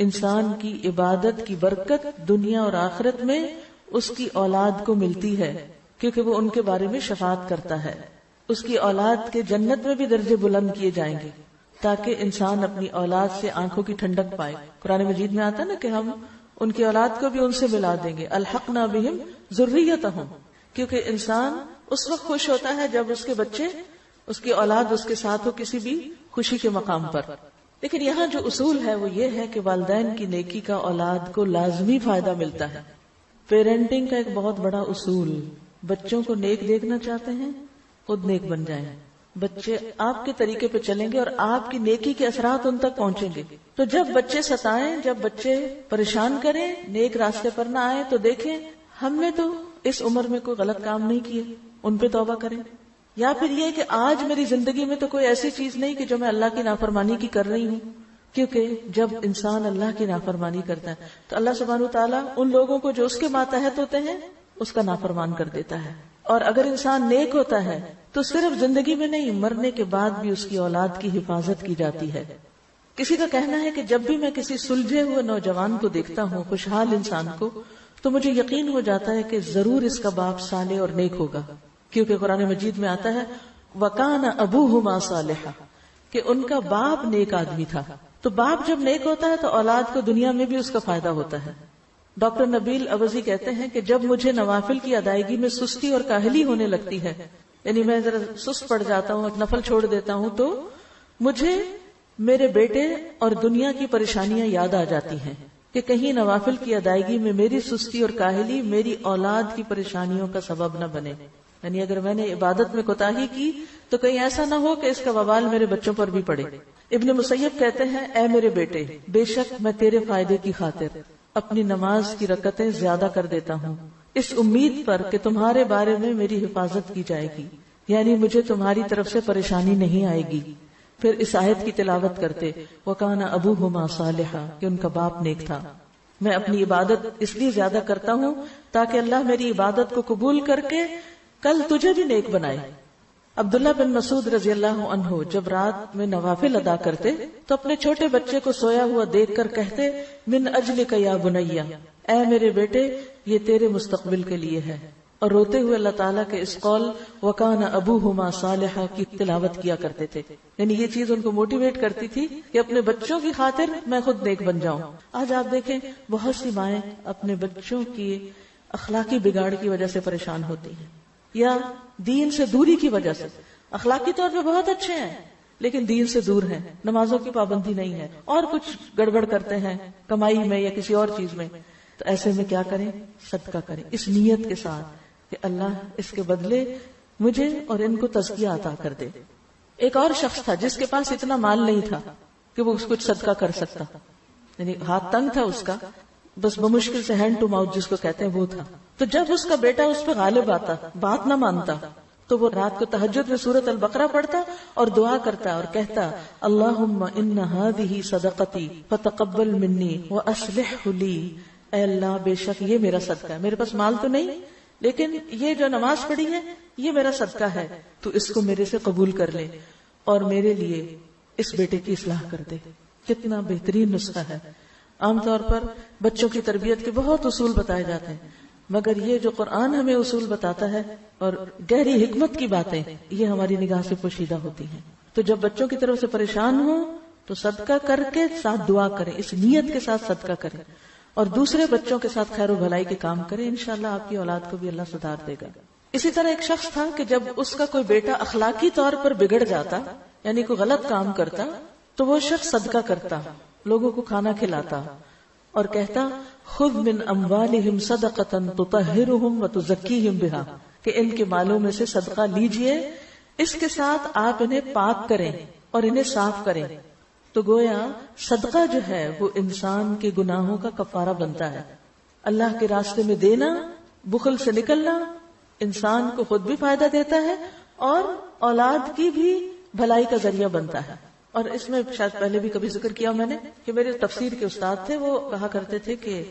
انسان کی عبادت کی برکت دنیا اور آخرت میں اس کی اولاد کو ملتی ہے، کیونکہ وہ ان کے بارے میں شفاعت کرتا ہے. اس کی اولاد کے جنت میں بھی درجے بلند کیے جائیں گے تاکہ انسان اپنی اولاد سے آنکھوں کی ٹھنڈک پائے. قرآن مجید میں آتا ہے نا کہ ہم ان کی اولاد کو بھی ان سے ملا دیں گے، الحقنا بہم ذریتہم، کیونکہ انسان اس وقت خوش ہوتا ہے جب اس کے بچے، اس کی اولاد اس کے ساتھ ہو کسی بھی خوشی کے مقام پر. لیکن یہاں جو اصول ہے وہ یہ ہے کہ والدین کی نیکی کا اولاد کو لازمی فائدہ ملتا ہے. پیرنٹنگ کا ایک بہت بڑا اصول، بچوں کو نیک دیکھنا چاہتے ہیں خود نیک بن جائیں. بچے آپ کے طریقے پہ چلیں گے اور آپ کی نیکی کے اثرات ان تک پہنچیں گے. تو جب بچے ستائیں، جب بچے پریشان کریں، نیک راستے پر نہ آئے، تو دیکھیں ہم نے تو اس عمر میں کوئی غلط کام نہیں کیے، ان پہ توبہ کریں. یا پھر یہ کہ آج میری زندگی میں تو کوئی ایسی چیز نہیں کہ جو میں اللہ کی نافرمانی کی کر رہی ہوں. کیونکہ جب انسان اللہ کی نافرمانی کرتا ہے تو اللہ سبحانہ وتعالیٰ ان لوگوں کو جو اس کے ماتحت ہوتے ہیں اس کا نافرمان کر دیتا ہے. اور اگر انسان نیک ہوتا ہے تو صرف زندگی میں نہیں، مرنے کے بعد بھی اس کی اولاد کی حفاظت کی جاتی ہے. کسی کا کہنا ہے کہ جب بھی میں کسی سلجھے ہوئے نوجوان کو دیکھتا ہوں، خوشحال انسان کو، تو مجھے یقین ہو جاتا ہے کہ ضرور اس کا باپ صالح اور نیک ہوگا. کیونکہ قرآن مجید میں آتا ہے وَكَانَ أَبُوهُمَا صَالِحًا، کہ ان کا باپ نیک آدمی تھا. تو باپ جب نیک ہوتا ہے تو اولاد کو دنیا میں بھی اس کا فائدہ ہوتا ہے. ڈاکٹر نبیل عوضی کہتے ہیں کہ جب مجھے نوافل کی ادائیگی میں سستی اور کاہلی ہونے لگتی ہے، یعنی میں ذرا سست پڑ جاتا ہوں، نفل چھوڑ دیتا ہوں، تو مجھے میرے بیٹے اور دنیا کی پریشانیاں یاد آ جاتی ہیں کہ کہیں نوافل کی ادائیگی میں میری سستی اور کاہلی میری اولاد کی پریشانیوں کا سبب نہ بنے. یعنی اگر میں نے عبادت میں کوتاہی کی تو کہیں ایسا نہ ہو کہ اس کا وبال میرے بچوں پر بھی پڑے. ابن مسیب کہتے ہیں اے میرے بیٹے، بے شک میں تیرے فائدے کی خاطر اپنی نماز کی رکعتیں زیادہ کر دیتا ہوں، اس امید پر کہ تمہارے بارے میں میری حفاظت کی جائے گی، یعنی مجھے تمہاری طرف سے پریشانی نہیں آئے گی. پھر اس آیت کی تلاوت کرتے وَكَانَ أَبُوهُمَا صَالِحًا، کہ ان کا باپ نیک تھا. میں اپنی عبادت اس لیے زیادہ کرتا ہوں تاکہ اللہ میری عبادت کو قبول کر کے کل تجھے بھی نیک بنائے. عبداللہ بن مسعود رضی اللہ عنہ جب رات میں نوافل ادا کرتے تو اپنے چھوٹے بچے کو سویا ہوا دیکھ کر کہتے من اجلک یا بنیا، اے میرے بیٹے یہ تیرے مستقبل کے لیے ہے. اور روتے ہوئے اللہ تعالیٰ کے اس قول وَكَانَ أَبُوهُمَا صَالِحًا کی تلاوت کیا کرتے تھے. یعنی یہ چیز ان کو موٹیویٹ کرتی تھی کہ اپنے بچوں کی خاطر میں خود نیک بن جاؤں. آج آپ دیکھیں بہت سی مائیں اپنے بچوں کی اخلاقی بگاڑ کی وجہ سے پریشان ہوتی ہیں، یا دین سے دوری کی وجہ سے. اخلاقی طور پہ بہت اچھے ہیں لیکن دین سے دور ہیں، نمازوں کی پابندی نہیں ہے، اور کچھ گڑبڑ کرتے ہیں کمائی میں یا کسی اور چیز میں. تو ایسے میں کیا کریں؟ صدقہ کریں اس نیت کے ساتھ کہ اللہ اس کے بدلے مجھے اور ان کو تزکیہ عطا کر دے. ایک اور شخص تھا جس کے پاس اتنا مال نہیں تھا کہ وہ کچھ صدقہ کر سکتا، یعنی ہاتھ تنگ تھا اس کا، بس بمشکل سے ہینڈ ٹو ماؤتھ جس کو کہتے ہیں وہ تھا. تو جب اس کا بیٹا اس پہ غالب آتا، بات نہ مانتا، تو وہ رات کو تہجد میں سورۃ البقرہ پڑھتا اور دعا کرتا اور کہتا اللہم ان ہذہ صدقتی فتقبل منی واصلح لی، اے اللہ بے شک یہ میرا صدقہ ہے، میرے پاس مال تو نہیں لیکن یہ جو نماز پڑھی ہے یہ میرا صدقہ ہے، تو اس کو میرے سے قبول کر لے اور میرے لیے اس بیٹے کی اصلاح کر دے. کتنا بہترین نسخہ ہے. عام طور پر بچوں کی تربیت کے بہت اصول بتائے جاتے ہیں، مگر یہ جو قرآن ہمیں اصول بتاتا ہے اور گہری حکمت کی باتیں، یہ ہماری نگاہ سے پوشیدہ ہوتی ہیں. تو جب بچوں کی طرف سے پریشان ہوں تو صدقہ کر کے ساتھ دعا کریں، اس نیت کے ساتھ صدقہ کریں اور دوسرے بچوں کے ساتھ خیر و بھلائی کے کام کریں. انشاءاللہ آپ کی اولاد کو بھی اللہ سدھار دے گا. اسی طرح ایک شخص تھا کہ جب اس کا کوئی بیٹا اخلاقی طور پر بگڑ جاتا، یعنی کوئی غلط کام کرتا، تو وہ شخص صدقہ کرتا، لوگوں کو کھانا کھلاتا اور کہتا خذ من اموالہم صدقۃ تطہرہم وتزکیہم بہا، کہ ان کے مالوں میں سے صدقہ لیجئے، اس کے ساتھ آپ انہیں پاک کریں اور انہیں صاف کریں. تو گویا صدقہ جو ہے وہ انسان کے گناہوں کا کفارہ بنتا ہے. اللہ کے راستے میں دینا، بخل سے نکلنا انسان کو خود بھی فائدہ دیتا ہے اور اولاد کی بھی بھلائی کا ذریعہ بنتا ہے. اور اس میں شاید پہلے بھی کبھی ذکر کیا میں نے کہ میرے تفسیر کے استاد تھے، وہ کہا کرتے تھے کہ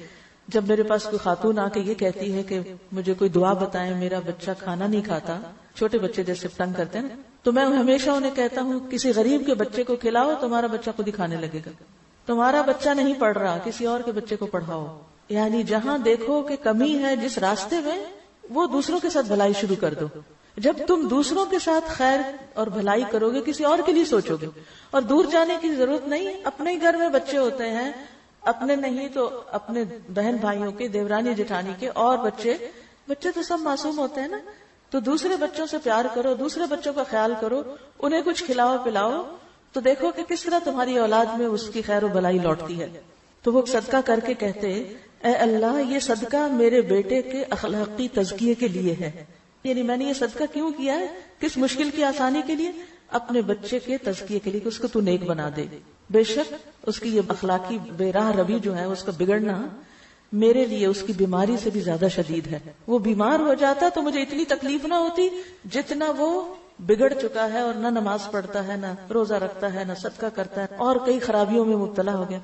جب میرے پاس کوئی خاتون آ کے یہ کہتی ہے کہ مجھے کوئی دعا بتائیں، میرا بچہ کھانا نہیں کھاتا، چھوٹے بچے جیسے تنگ کرتے ہیں نا، تو میں ہمیشہ انہیں کہتا ہوں کسی غریب کے بچے کو کھلاؤ، تمہارا بچہ خود ہی کھانے لگے گا. تمہارا بچہ نہیں پڑھ رہا، کسی اور کے بچے کو پڑھاؤ. یعنی جہاں دیکھو کہ کمی ہے جس راستے میں، وہ دوسروں کے ساتھ بھلائی شروع کر دو. جب تم دوسروں کے ساتھ خیر اور بھلائی کرو گے، کسی اور کے لیے سوچو گے. اور دور جانے کی ضرورت نہیں. اپنے ہی گھر میں بچے ہوتے ہیں، اپنے نہیں تو اپنے بہن بھائیوں کے، دیورانی جٹھانی کے، اور بچے تو سب معصوم ہوتے ہیں نا. تو دوسرے بچوں سے پیار کرو، دوسرے بچوں کا خیال کرو، انہیں کچھ کھلاؤ پلاؤ، تو دیکھو کہ کس طرح تمہاری اولاد میں اس کی خیر و بھلائی لوٹتی ہے. تو وہ صدقہ کر کے کہتے، اے اللہ یہ صدقہ میرے بیٹے کے اخلاقی تزکیے کے لیے ہے. یعنی میں نے یہ صدقہ کیوں کیا ہے؟ کس مشکل کی آسانی کے لیے؟ اپنے بچے کے تزکیے کے لیے کہ اس کو تو نیک بنا دے. بے شک اس کی یہ اخلاقی بے راہ روی جو ہے، اس کا بگڑنا میرے لیے اس کی بیماری سے بھی زیادہ شدید ہے. وہ بیمار ہو جاتا تو مجھے اتنی تکلیف نہ ہوتی جتنا وہ بگڑ چکا ہے اور نہ نماز پڑھتا ہے، نہ روزہ رکھتا ہے، نہ صدقہ کرتا ہے، اور کئی خرابیوں میں مبتلا ہو گیا.